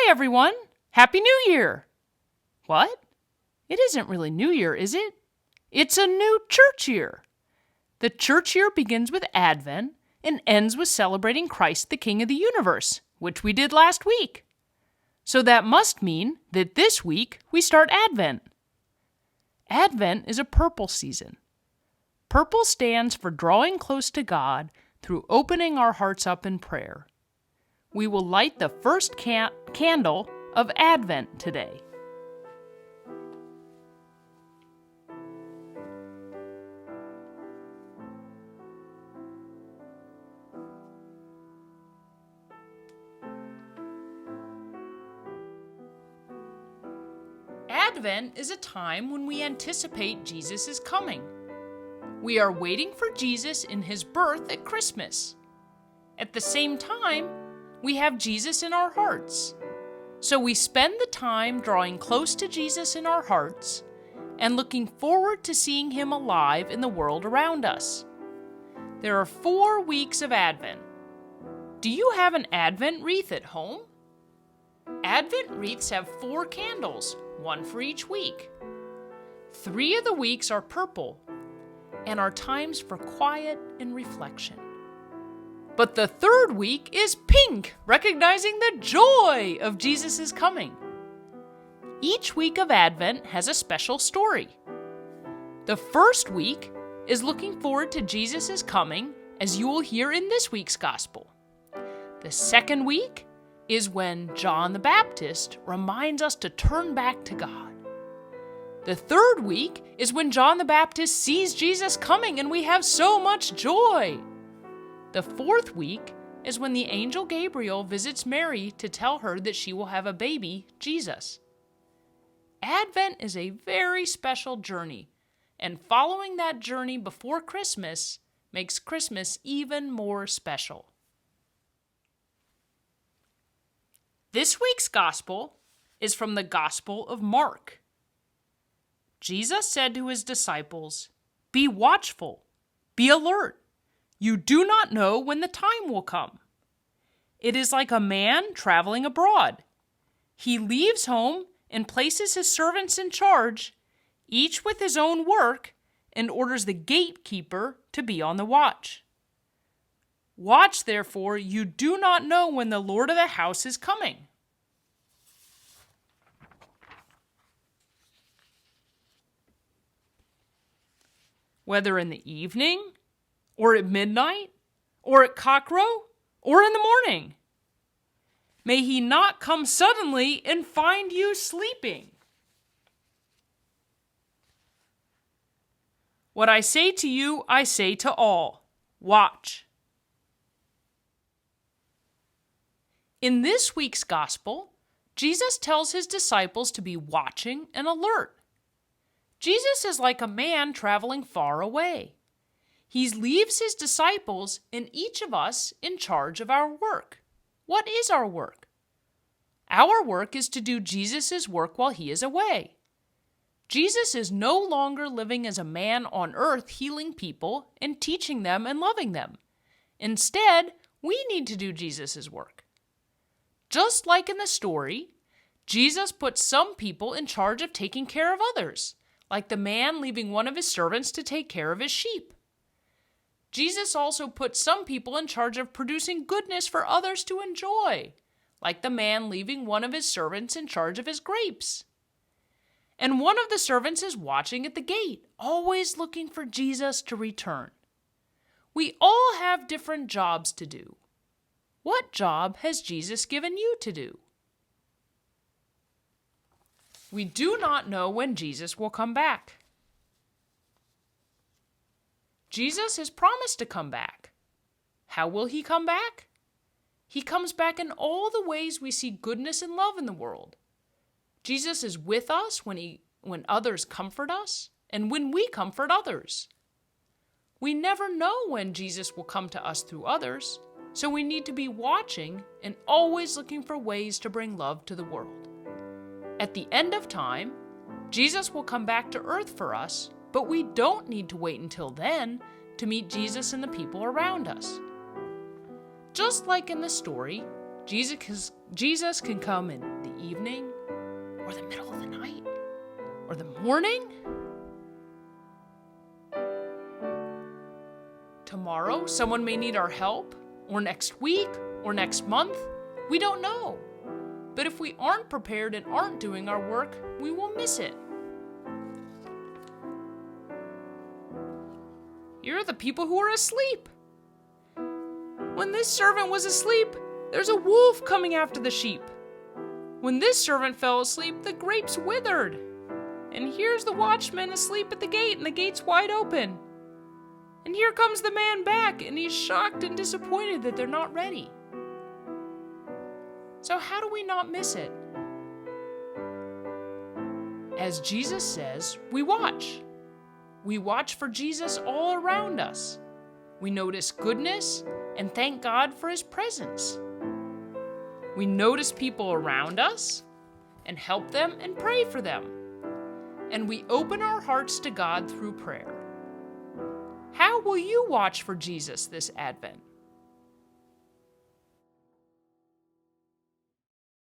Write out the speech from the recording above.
Hi, everyone. Happy New Year. What? It isn't really New Year, is it? It's a new church year. The church year begins with Advent and ends with celebrating Christ, the King of the universe, which we did last week. So that must mean that this week we start Advent. Advent is a purple season. Purple stands for drawing close to God through opening our hearts up in prayer. We will light the first candle of Advent today. Advent is a time when we anticipate Jesus' coming. We are waiting for Jesus in his birth at Christmas. At the same time, we have Jesus in our hearts. So we spend the time drawing close to Jesus in our hearts and looking forward to seeing him alive in the world around us. There are 4 weeks of Advent. Do you have an Advent wreath at home? Advent wreaths have 4 candles, one for each week. 3 of the weeks are purple and are times for quiet and reflection. But the 3rd week is pink, recognizing the joy of Jesus' coming. Each week of Advent has a special story. The first week is looking forward to Jesus' coming, as you will hear in this week's Gospel. The 2nd week is when John the Baptist reminds us to turn back to God. The 3rd week is when John the Baptist sees Jesus coming and we have so much joy. The 4th week is when the angel Gabriel visits Mary to tell her that she will have a baby, Jesus. Advent is a very special journey, and following that journey before Christmas makes Christmas even more special. This week's Gospel is from the Gospel of Mark. Jesus said to his disciples, "Be watchful, be alert. You do not know when the time will come. It is like a man traveling abroad. He leaves home and places his servants in charge, each with his own work, and orders the gatekeeper to be on the watch. Watch, therefore, you do not know when the Lord of the house is coming." Whether in the evening, or at midnight, or at cockcrow, or in the morning. May he not come suddenly and find you sleeping. What I say to you, I say to all, watch. In this week's Gospel, Jesus tells his disciples to be watching and alert. Jesus is like a man traveling far away. He leaves his disciples and each of us in charge of our work. What is our work? Our work is to do Jesus' work while he is away. Jesus is no longer living as a man on earth healing people and teaching them and loving them. Instead, we need to do Jesus' work. Just like in the story, Jesus put some people in charge of taking care of others, like the man leaving one of his servants to take care of his sheep. Jesus also put some people in charge of producing goodness for others to enjoy, like the man leaving one of his servants in charge of his grapes. And one of the servants is watching at the gate, always looking for Jesus to return. We all have different jobs to do. What job has Jesus given you to do? We do not know when Jesus will come back. Jesus has promised to come back. How will he come back? He comes back in all the ways we see goodness and love in the world. Jesus is with us when others comfort us and when we comfort others. We never know when Jesus will come to us through others, so we need to be watching and always looking for ways to bring love to the world. At the end of time, Jesus will come back to earth for us, but we don't need to wait until then to meet Jesus and the people around us. Just like in the story, Jesus can come in the evening, or the middle of the night, or the morning. Tomorrow, someone may need our help, or next week, or next month. We don't know. But if we aren't prepared and aren't doing our work, we will miss it. Here are the people who are asleep. When this servant was asleep, there's a wolf coming after the sheep. When this servant fell asleep, the grapes withered. And here's the watchman asleep at the gate, and the gate's wide open. And here comes the man back, and he's shocked and disappointed that they're not ready. So how do we not miss it? As Jesus says, we watch. We watch for Jesus all around us. We notice goodness and thank God for His presence. We notice people around us and help them and pray for them. And we open our hearts to God through prayer. How will you watch for Jesus this Advent?